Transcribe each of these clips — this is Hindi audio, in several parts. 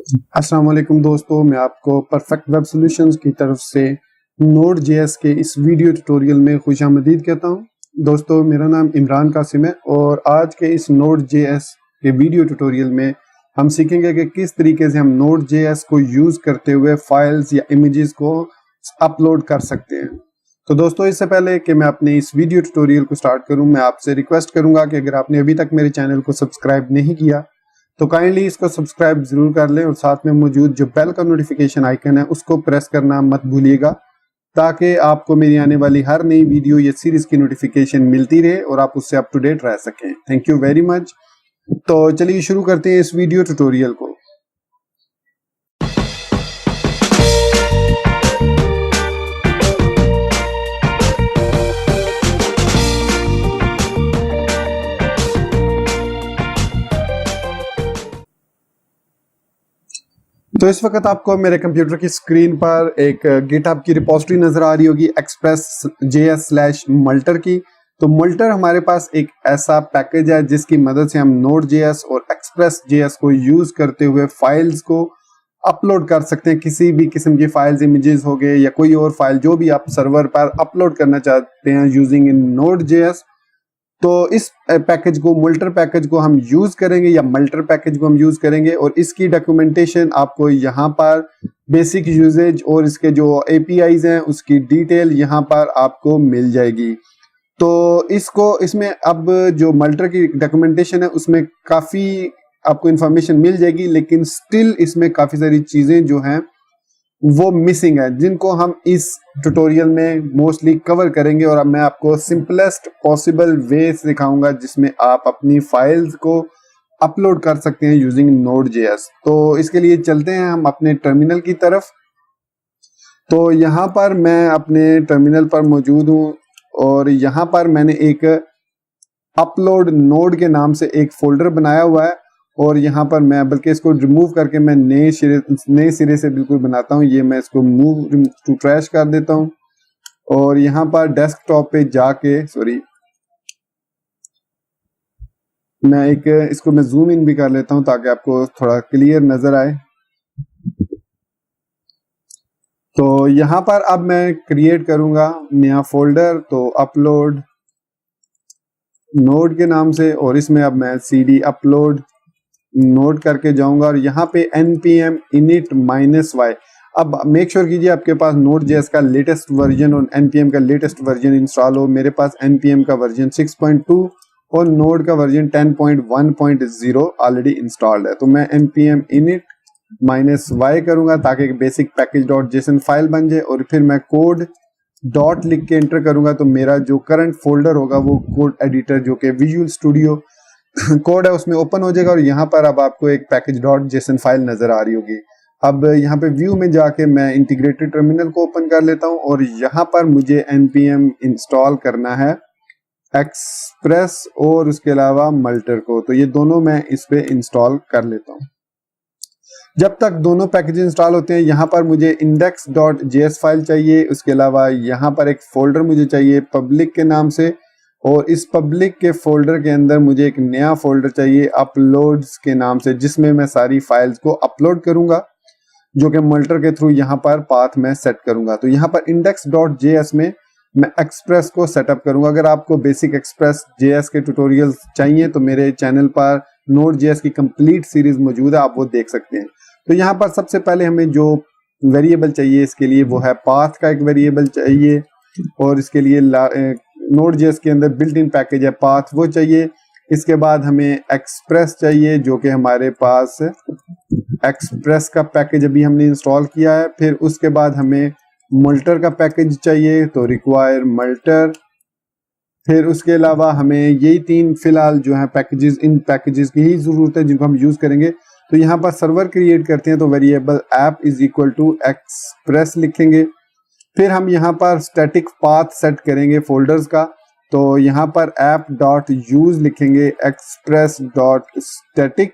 अस्सलाम वालेकुम दोस्तों, मैं आपको परफेक्ट वेब सॉल्यूशंस की तरफ से नोड.जेएस के इस वीडियो ट्यूटोरियल में खुशामदीद कहता हूं। दोस्तों, मेरा नाम इमरान कासिम है और आज के इस नोड.जेएस के वीडियो ट्यूटोरियल में हम सीखेंगे कि किस तरीके से हम नोड.जेएस को यूज करते हुए फाइल्स या इमेजेस को अपलोड कर सकते हैं। तो दोस्तों, इससे पहले कि मैं अपने इस वीडियो ट्यूटोरियल को स्टार्ट करूं, मैं आपसे रिक्वेस्ट करूंगा कि अगर आपने अभी तक मेरे चैनल को सब्सक्राइब नहीं किया तो काइंडली इसको सब्सक्राइब जरूर कर लें और साथ में मौजूद जो बेल का नोटिफिकेशन आइकन है उसको प्रेस करना मत भूलिएगा, ताकि आपको मेरी आने वाली हर नई वीडियो या सीरीज की नोटिफिकेशन मिलती रहे और आप उससे अप टू डेट रह सकें। Thank you very much. तो चलिए शुरू करते हैं इस वीडियो ट्यूटोरियल को। तो इस वक्त आपको मेरे कंप्यूटर की स्क्रीन पर एक गिटहब की रिपोजिटरी नजर आ रही होगी express.js/multer की। तो multer हमारे पास एक ऐसा पैकेज है जिसकी मदद से हम node.js और express.js को यूज करते हुए फाइल्स को अपलोड कर सकते हैं। किसी भी किस्म की फाइल्स, इमेजेस हो गए या कोई और फाइल जो भी आप सर्वर पर अपलोड करना चाहते हैं यूजिंग इन node.js। तो इस पैकेज को, multer पैकेज को हम यूज करेंगे या multer पैकेज को हम यूज करेंगे और इसकी डॉक्यूमेंटेशन आपको यहाँ पर बेसिक यूजेज और इसके जो APIs हैं उसकी डिटेल यहाँ पर आपको मिल जाएगी। तो इसमें अब जो multer की डॉक्यूमेंटेशन है उसमें काफी आपको इंफॉर्मेशन मिल जाएगी, लेकिन स्टिल इसमें काफी सारी चीजें जो हैं वो मिसिंग है, जिनको हम इस ट्यूटोरियल में मोस्टली कवर करेंगे और अब मैं आपको सिंपलेस्ट पॉसिबल वे सिखाऊंगा जिसमें आप अपनी फाइल्स को अपलोड कर सकते हैं यूजिंग node.js। तो इसके लिए चलते हैं हम अपने टर्मिनल की तरफ। तो यहाँ पर मैं अपने टर्मिनल पर मौजूद हूँ और यहाँ पर मैंने एक अपलोड नोड के नाम से एक फोल्डर बनाया हुआ है और यहाँ पर मैं बल्कि इसको रिमूव करके मैं नए सिरे से बिल्कुल बनाता हूँ। ये मैं इसको मूव टू ट्रैश कर देता हूँ और यहाँ पर डेस्कटॉप पे जाके मैं इसको मैं जूम इन भी कर लेता हूँ ताकि आपको थोड़ा क्लियर नजर आए। तो यहाँ पर अब मैं क्रिएट करूंगा नया फोल्डर, तो अपलोड नोड के नाम से, और इसमें अब मैं cd अपलोड नोट करके जाऊंगा और यहाँ पे npm init-y। अब मेक श्योर कीजिए आपके पास node.js का लेटेस्ट वर्जन और npm का लेटेस्ट वर्जन इंस्टॉल हो। मेरे पास npm का वर्जन 6.2 और नोड का वर्जन 10.1.0 ऑलरेडी इंस्टॉल्ड है। तो मैं npm init-y करूंगा ताकि एक बेसिक package.json फाइल बन जाए और फिर मैं कोड डॉट लिख के एंटर करूंगा तो मेरा जो करंट फोल्डर होगा वो कोड एडिटर जो कि विजुअल स्टूडियो कोड है उसमें ओपन हो जाएगा और यहाँ पर अब आपको एक package.json फाइल नजर आ रही होगी। अब यहाँ पे व्यू में जाके मैं इंटीग्रेटेड टर्मिनल को ओपन कर लेता हूँ और यहाँ पर मुझे npm इंस्टॉल करना है एक्सप्रेस और उसके अलावा multer को। तो ये दोनों मैं इस पे इंस्टॉल कर लेता हूँ। जब तक दोनों पैकेज इंस्टॉल होते हैं, यहाँ पर मुझे index.js फाइल चाहिए। उसके अलावा यहाँ पर एक फोल्डर मुझे चाहिए पब्लिक के नाम से और इस पब्लिक के फोल्डर के अंदर मुझे एक नया फोल्डर चाहिए अपलोड्स के नाम से, जिसमें मैं सारी फाइल्स को अपलोड करूंगा जो कि multer के थ्रू यहाँ पर पाथ में सेट करूंगा। तो यहाँ पर index.js में मैं एक्सप्रेस को सेटअप करूंगा। अगर आपको बेसिक express.js के ट्यूटोरियल्स चाहिए तो मेरे चैनल पर node.js की कंप्लीट सीरीज मौजूद है, आप वो देख सकते हैं। तो यहाँ पर सबसे पहले हमें जो वेरिएबल चाहिए इसके लिए वो है पाथ का एक वेरिएबल चाहिए और इसके लिए node.js के अंदर बिल्ट इन पैकेज है पाथ, वो चाहिए। इसके बाद हमें एक्सप्रेस चाहिए जो कि हमारे पास एक्सप्रेस का पैकेज अभी हमने इंस्टॉल किया है। फिर उसके बाद हमें multer का पैकेज चाहिए तो रिक्वायर multer। फिर उसके अलावा हमें यही तीन फिलहाल जो है पैकेजेस, इन पैकेजेस की ही जरूरत है जिनको हम यूज करेंगे। तो यहाँ पर सर्वर क्रिएट करते हैं तो variable app is equal to express लिखेंगे। फिर हम यहाँ पर स्टैटिक पाथ सेट करेंगे फोल्डर्स का, तो यहाँ पर app.use लिखेंगे express.static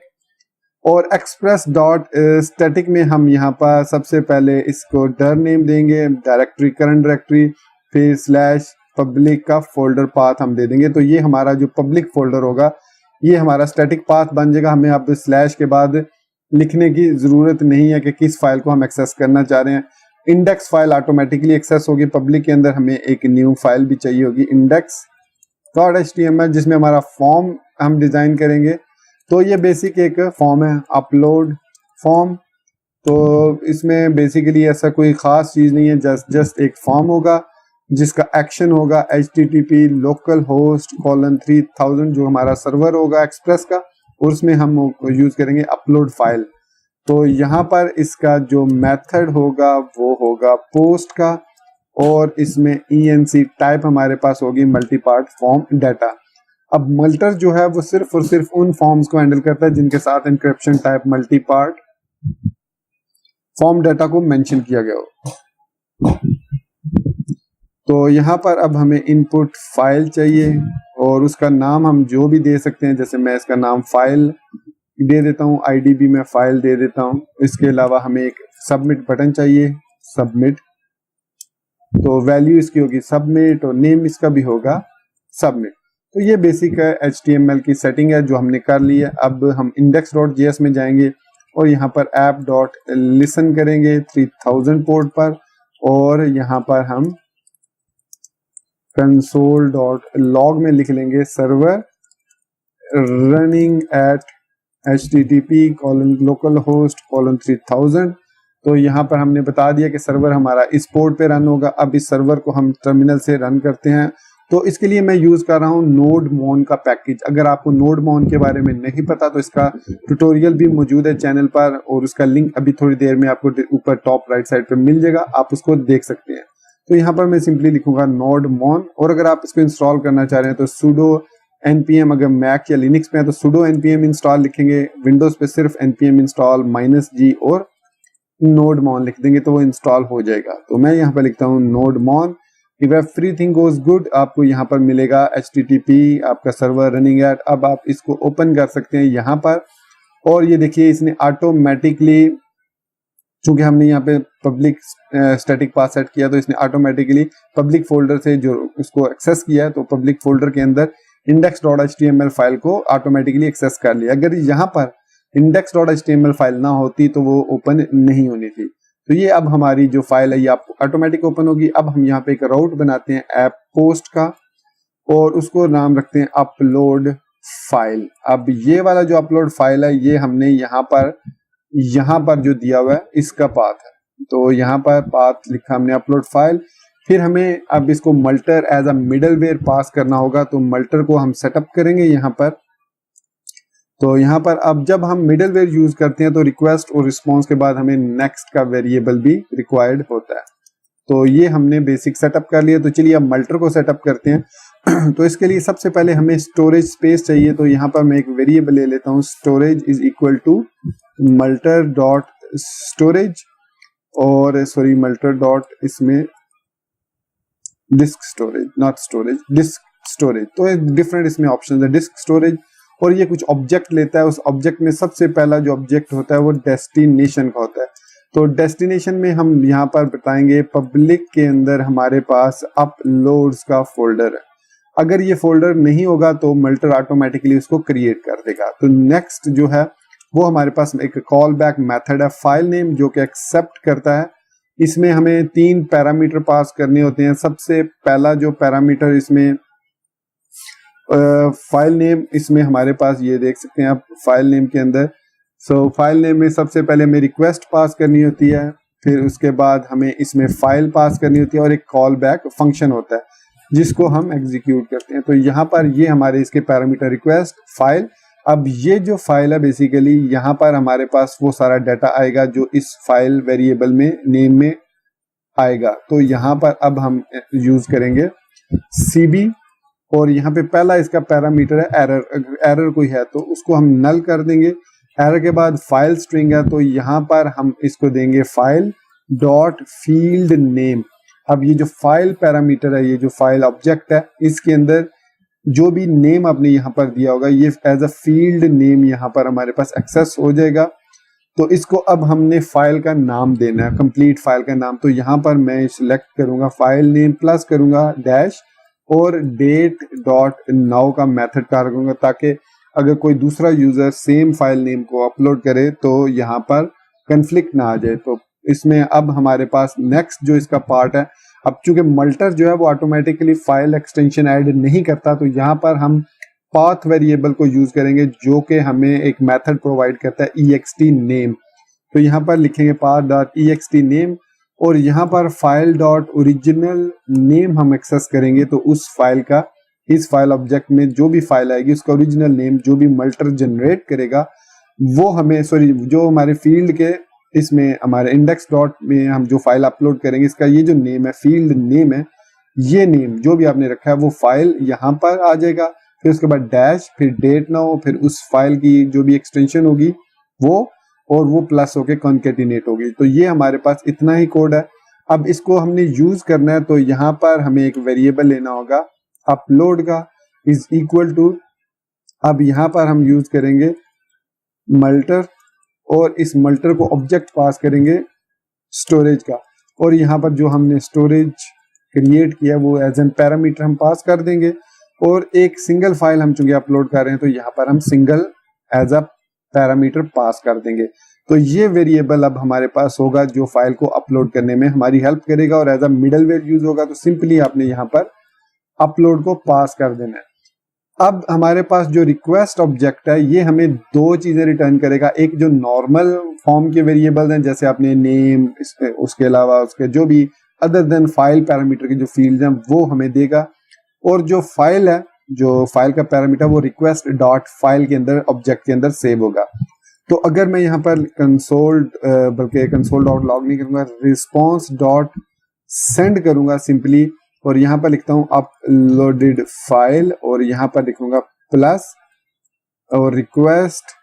और express.static में हम यहाँ पर सबसे पहले इसको डर नेम देंगे, डायरेक्टरी करंट डायरेक्टरी, फिर स्लैश पब्लिक का फोल्डर पाथ हम दे देंगे। तो ये हमारा जो पब्लिक फोल्डर होगा ये हमारा स्टैटिक पाथ बन जाएगा। हमें अब स्लैश के बाद लिखने की जरूरत नहीं है कि किस फाइल को हम एक्सेस करना चाह रहे हैं। इंडेक्स फाइल ऑटोमेटिकली एक्सेस होगी। पब्लिक के अंदर हमें एक न्यू फाइल भी चाहिए होगी index.html, जिसमें हमारा फॉर्म हम डिजाइन करेंगे। तो ये बेसिक एक फॉर्म है, अपलोड फॉर्म। तो इसमें बेसिकली ऐसा कोई खास चीज नहीं है, जस्ट एक फॉर्म होगा जिसका एक्शन होगा http localhost:3000 जो हमारा सर्वर होगा एक्सप्रेस का, और उसमें हम यूज करेंगे अपलोड फाइल। तो यहाँ पर इसका जो मेथड होगा वो होगा पोस्ट का, और इसमें enc टाइप हमारे पास होगी मल्टीपार्ट फॉर्म डाटा। अब मल्टर जो है वो सिर्फ और सिर्फ उन फॉर्म्स को हैंडल करता है जिनके साथ encryption type multipart form data को मेंशन किया गया हो। तो यहाँ पर अब हमें इनपुट फाइल चाहिए, और उसका नाम हम जो भी दे सकते हैं, जैसे मैं इसका नाम फाइल दे देता हूँ, आईडी भी मैं फाइल दे देता हूँ। इसके अलावा हमें एक सबमिट बटन चाहिए, सबमिट। तो वैल्यू इसकी होगी सबमिट, और नेम इसका भी होगा सबमिट। तो ये बेसिक है HTML की सेटिंग है जो हमने कर ली है। अब हम index.js में जाएंगे और यहाँ पर app.listen करेंगे 3000 पोर्ट पर, और यहाँ पर हम console.log में लिख लेंगे सर्वर रनिंग एट http:/localhost:3000। तो यहाँ पर हमने बता दिया कि सर्वर हमारा इस पोर्ट पे रन होगा। अब इस सर्वर को हम टर्मिनल से रन करते हैं। तो इसके लिए मैं यूज कर रहा हूँ नोडमोन का पैकेज। अगर आपको नोडमोन के बारे में नहीं पता तो इसका ट्यूटोरियल भी मौजूद है चैनल पर, और उसका लिंक अभी थोड़ी देर में आपको ऊपर टॉप राइट साइड पे मिल जाएगा, आप उसको देख सकते हैं। तो यहाँ पर मैं सिंपली लिखूंगा नोडमोन, और अगर आप इसको इंस्टॉल करना चाह रहे हैं तो sudo npm, अगर मैक या लिनक्स पे है तो sudo npm इंस्टॉल लिखेंगे, विंडोज पे सिर्फ npm इंस्टॉल -g और नोडमोन लिख देंगे तो वो इंस्टॉल हो जाएगा। तो मैं यहाँ पर लिखता हूँ नोडमोन। इफ एवरीथिंग गोज गुड आपको यहाँ पर मिलेगा http आपका सर्वर रनिंग एट। अब आप इसको ओपन कर सकते हैं यहाँ पर, और ये देखिए इसने ऑटोमेटिकली, चूंकि हमने यहाँ पे पब्लिक स्टैटिक पाथ सेट किया तो इसने ऑटोमेटिकली पब्लिक फोल्डर से जो उसको एक्सेस किया है, तो पब्लिक फोल्डर के अंदर index.html फाइल को ऑटोमेटिकली एक्सेस कर लिया। अगर यहाँ पर index.html फाइल ना होती तो वो ओपन नहीं होनी थी। तो ये अब हमारी जो फाइल है ये आपको ऑटोमेटिक ओपन होगी। अब हम यहाँ पे एक राउट बनाते हैं ऐप पोस्ट का, और उसको नाम रखते हैं अपलोड फाइल। अब ये वाला जो अपलोड फाइल है ये हमने यहाँ पर जो दिया हुआ है इसका पाथ है। तो यहाँ पर पाथ लिखा हमने अपलोड फाइल। फिर हमें अब इसको मल्टर एज अ मिडलवेयर पास करना होगा, तो मल्टर को हम सेटअप करेंगे यहाँ पर। तो यहाँ पर अब जब हम मिडलवेयर यूज करते हैं तो रिक्वेस्ट और रिस्पॉन्स के बाद हमें नेक्स्ट का वेरिएबल भी रिक्वायर्ड होता है। तो ये हमने बेसिक सेटअप कर लिया। तो चलिए अब मल्टर को सेटअप करते हैं। तो इसके लिए सबसे पहले हमें स्टोरेज स्पेस चाहिए। तो यहाँ पर मैं एक वेरिएबल ले लेता हूँ, storage is equal to Multer dot storage, और सॉरी मल्टर डॉट इसमें disk storage, not storage, disk storage. तो डिफरेंट इसमें ऑप्शन है, डिस्क स्टोरेज। और ये कुछ ऑब्जेक्ट लेता है, उस ऑब्जेक्ट में सबसे पहला जो ऑब्जेक्ट होता है वो डेस्टिनेशन का होता है। तो डेस्टिनेशन में हम यहाँ पर बताएंगे पब्लिक के अंदर हमारे पास अपलोड्स का फोल्डर है। अगर ये फोल्डर नहीं होगा तो मल्टर ऑटोमेटिकली उसको क्रिएट कर देगा। तो नेक्स्ट जो है वो हमारे पास एक कॉल बैक मेथड है फाइल नेम, जो कि एक्सेप्ट करता है। इसमें हमें 3 पैरामीटर पास करने होते हैं। सबसे पहला जो पैरामीटर इसमें फाइल नेम, इसमें हमारे पास ये देख सकते हैं आप फाइल नेम के अंदर। फाइल नेम में सबसे पहले हमें रिक्वेस्ट पास करनी होती है, फिर उसके बाद हमें इसमें फाइल पास करनी होती है, और एक कॉल बैक फंक्शन होता है जिसको हम एग्जीक्यूट करते हैं। तो यहाँ पर ये हमारे इसके पैरामीटर रिक्वेस्ट फाइल। अब ये जो फाइल है बेसिकली यहाँ पर हमारे पास वो सारा डाटा आएगा जो इस फाइल वेरिएबल में नेम में आएगा। तो यहाँ पर अब हम यूज करेंगे cb, और यहाँ पे पहला इसका पैरामीटर है एरर। अगर एरर कोई है तो उसको हम नल कर देंगे। एरर के बाद फाइल स्ट्रिंग है, तो यहाँ पर हम इसको देंगे फाइल डॉट फील्ड नेम। अब ये जो फाइल पैरामीटर है, ये जो फाइल ऑब्जेक्ट है, इसके अंदर जो भी नेम आपने यहाँ पर दिया होगा ये एज अ फील्ड नेम यहाँ पर हमारे पास एक्सेस हो जाएगा। तो इसको अब हमने फाइल का नाम देना है, कंप्लीट फाइल का नाम। तो यहाँ पर मैं सिलेक्ट करूंगा फाइल नेम प्लस करूंगा डैश और डेट डॉट नाउ का मेथड का रखूंगा, ताकि अगर कोई दूसरा यूजर सेम फाइल नेम को अपलोड करे तो यहाँ पर कंफ्लिक्ट ना आ जाए। तो इसमें अब हमारे पास नेक्स्ट जो इसका पार्ट है, अब चूंकि मल्टर जो है वो ऑटोमेटिकली फाइल एक्सटेंशन ऐड नहीं करता, तो यहाँ पर हम पाथ वेरिएबल को यूज करेंगे जो कि हमें एक मेथड प्रोवाइड करता है ext नेम। तो यहाँ पर लिखेंगे path.ext नेम और यहाँ पर फाइल डॉट ओरिजिनल नेम हम एक्सेस करेंगे। तो उस फाइल का, इस फाइल ऑब्जेक्ट में जो भी फाइल आएगी उसका ओरिजिनल नेम जो भी मल्टर जनरेट करेगा वो हमें, जो हमारे फील्ड के इसमें हमारे इंडेक्स डॉट में हम जो फाइल अपलोड करेंगे इसका ये जो नेम है, फील्ड नेम है, ये नेम जो भी आपने रखा है वो फाइल यहाँ पर आ जाएगा। फिर उसके बाद डैश, फिर डेट नाउ, फिर उस फाइल की जो भी एक्सटेंशन होगी वो, और वो प्लस होके कॉन्केटिनेट होगी। तो ये हमारे पास इतना ही कोड है। अब इसको हमने यूज करना है तो यहाँ पर हमें एक वेरिएबल लेना होगा अपलोड का इज इक्वल टू, अब यहाँ पर हम यूज करेंगे मल्टर और इस मल्टर को ऑब्जेक्ट पास करेंगे स्टोरेज का, और यहाँ पर जो हमने स्टोरेज क्रिएट किया वो एज एन पैरामीटर हम पास कर देंगे। और एक सिंगल फाइल हम चूंकि अपलोड कर रहे हैं तो यहाँ पर हम single as a parameter pass कर देंगे। तो ये वेरिएबल अब हमारे पास होगा जो फाइल को अपलोड करने में हमारी हेल्प करेगा और एज अ मिडलवेयर यूज होगा। तो सिंपली आपने यहाँ पर अपलोड को पास कर देना है। अब हमारे पास जो रिक्वेस्ट ऑब्जेक्ट है ये हमें दो चीजें रिटर्न करेगा, एक जो नॉर्मल फॉर्म के वेरिएबल हैं जैसे आपने नेम, उसके अलावा उसके जो भी अदर देन फाइल पैरामीटर के जो फील्ड हैं वो हमें देगा, और जो फाइल है, जो फाइल का पैरामीटर वो रिक्वेस्ट डॉट फाइल के अंदर ऑब्जेक्ट के अंदर सेव होगा। तो अगर मैं यहाँ पर कंसोल डॉट लॉग नहीं करूंगा, रिस्पॉन्स डॉट सेंड करूंगा सिंपली, और यहाँ पर लिखता हूँ अपलोडेड फाइल और यहाँ पर लिखूंगा प्लस और रिक्वेस्ट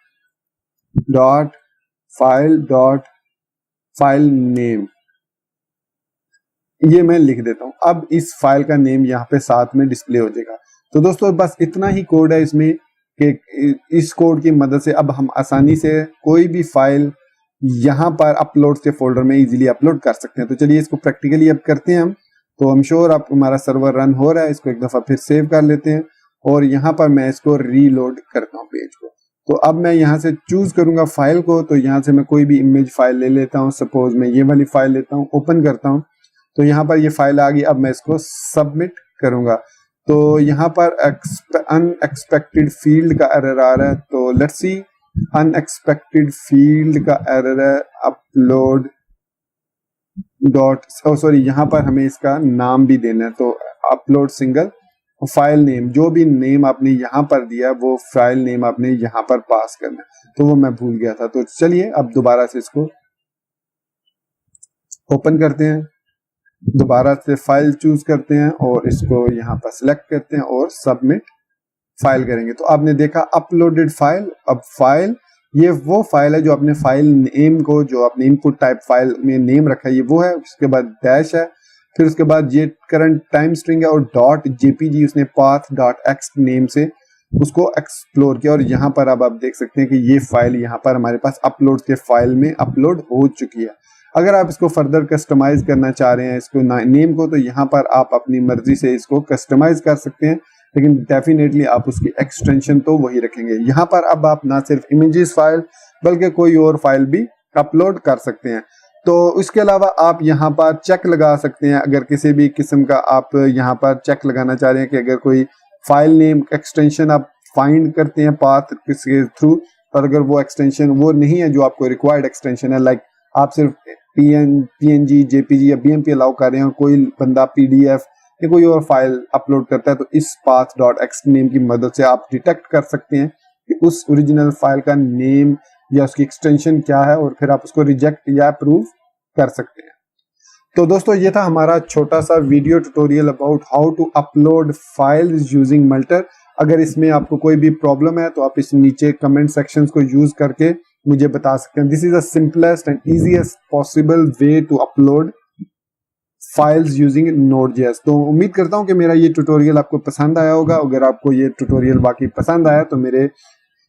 डॉट फाइल नेम, ये मैं लिख देता हूँ। अब इस फाइल का नेम यहाँ पे साथ में डिस्प्ले हो जाएगा। तो दोस्तों बस इतना ही कोड है इसमें कि इस कोड की मदद से अब हम आसानी से कोई भी फाइल यहाँ पर अपलोड के फोल्डर में इजीली अपलोड कर सकते हैं। तो चलिए इसको प्रैक्टिकली अब करते हैं हम। तो हम श्योर आप हमारा सर्वर रन हो रहा है, इसको एक दफा फिर सेव कर लेते हैं और यहाँ पर मैं इसको रीलोड करता हूँ पेज को। तो अब मैं यहाँ से चूज करूंगा फाइल को, तो यहाँ से मैं कोई भी इमेज फाइल ले लेता हूँ, सपोज मैं ये वाली फाइल लेता हूँ, ओपन करता हूँ। तो यहाँ पर ये फाइल आ गई। अब मैं इसको सबमिट करूंगा। तो यहाँ पर अनएक्सपेक्टेड फील्ड का एरर आ रहा है, तो लेट्स सी अनएक्सपेक्टेड फील्ड का एरर है अपलोड डॉट, सॉरी यहाँ पर हमें इसका नाम भी देना है। तो अपलोड सिंगल फाइल नेम, जो भी नेम आपने यहाँ पर दिया वो फाइल नेम आपने यहाँ पर पास करना है, तो वो मैं भूल गया था। तो चलिए अब दोबारा से इसको ओपन करते हैं, दोबारा से फाइल चूज करते हैं और इसको यहाँ पर सिलेक्ट करते हैं और सबमिट फाइल करेंगे। तो आपने देखा अपलोडेड फाइल। अब फाइल, ये वो फाइल है जो अपने फाइल नेम को, जो आपने इनपुट टाइप फाइल में नेम रखा है ये वो है, उसके बाद डैश है, फिर उसके बाद ये करंट टाइम स्ट्रिंग है और डॉट जेपीजी उसने पाथ डॉट एक्स नेम से उसको एक्सप्लोर किया। और यहाँ पर अब आप देख सकते हैं कि ये फाइल यहाँ पर हमारे पास अपलोड के फाइल में अपलोड हो चुकी है। अगर आप इसको फर्दर कस्टमाइज करना चाह रहे हैं इसको नेम को, तो यहाँ पर आप अपनी मर्जी से इसको कस्टमाइज कर सकते हैं, लेकिन डेफिनेटली आप उसकी एक्सटेंशन तो वही रखेंगे। यहाँ पर अब आप ना सिर्फ इमेजेस फाइल बल्कि कोई और फाइल भी अपलोड कर सकते हैं। तो इसके अलावा आप यहाँ पर चेक लगा सकते हैं, अगर किसी भी किस्म का आप यहाँ पर चेक लगाना चाह रहे हैं कि अगर कोई फाइल नेम एक्सटेंशन आप फाइंड करते हैं पाथ किसके थ्रू, और अगर वो एक्सटेंशन वो नहीं है जो आपको रिक्वायर्ड एक्सटेंशन है, लाइक आप सिर्फ पीएनजी, जेपीजी या बीएमपी अलाउ कर रहे हैं, कोई बंदा पीडीएफ या कोई और फाइल अपलोड करता है, तो इस पाथ डॉट एक्स नेम की मदद से आप डिटेक्ट कर सकते हैं कि उस ओरिजिनल फाइल का नेम या उसकी एक्सटेंशन क्या है, और फिर आप उसको रिजेक्ट या अप्रूव कर सकते हैं। तो दोस्तों ये था हमारा छोटा सा video tutorial about how to upload files using Multer. अगर इसमें आपको कोई भी प्रॉब्लम है तो आप इस नीचे कमेंट सेक्शंस को यूज करके मुझे बता सकते हैं। This is the simplest and easiest possible way to upload files using Node.js। तो उम्मीद करता हूं कि मेरा ये ट्यूटोरियल आपको पसंद आया होगा। अगर आपको ये ट्यूटोरियल वाकई पसंद आया तो मेरे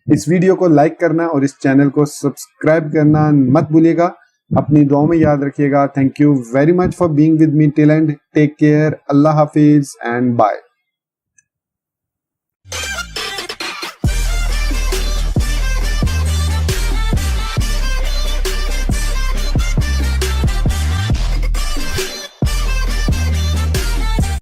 इस वीडियो को लाइक करना और इस चैनल को सब्सक्राइब करना मत भूलिएगा। अपनी दुआओं में याद रखिएगा। Thank you very much for being with me till end. Take care. अल्लाह हाफिज एंड बाय।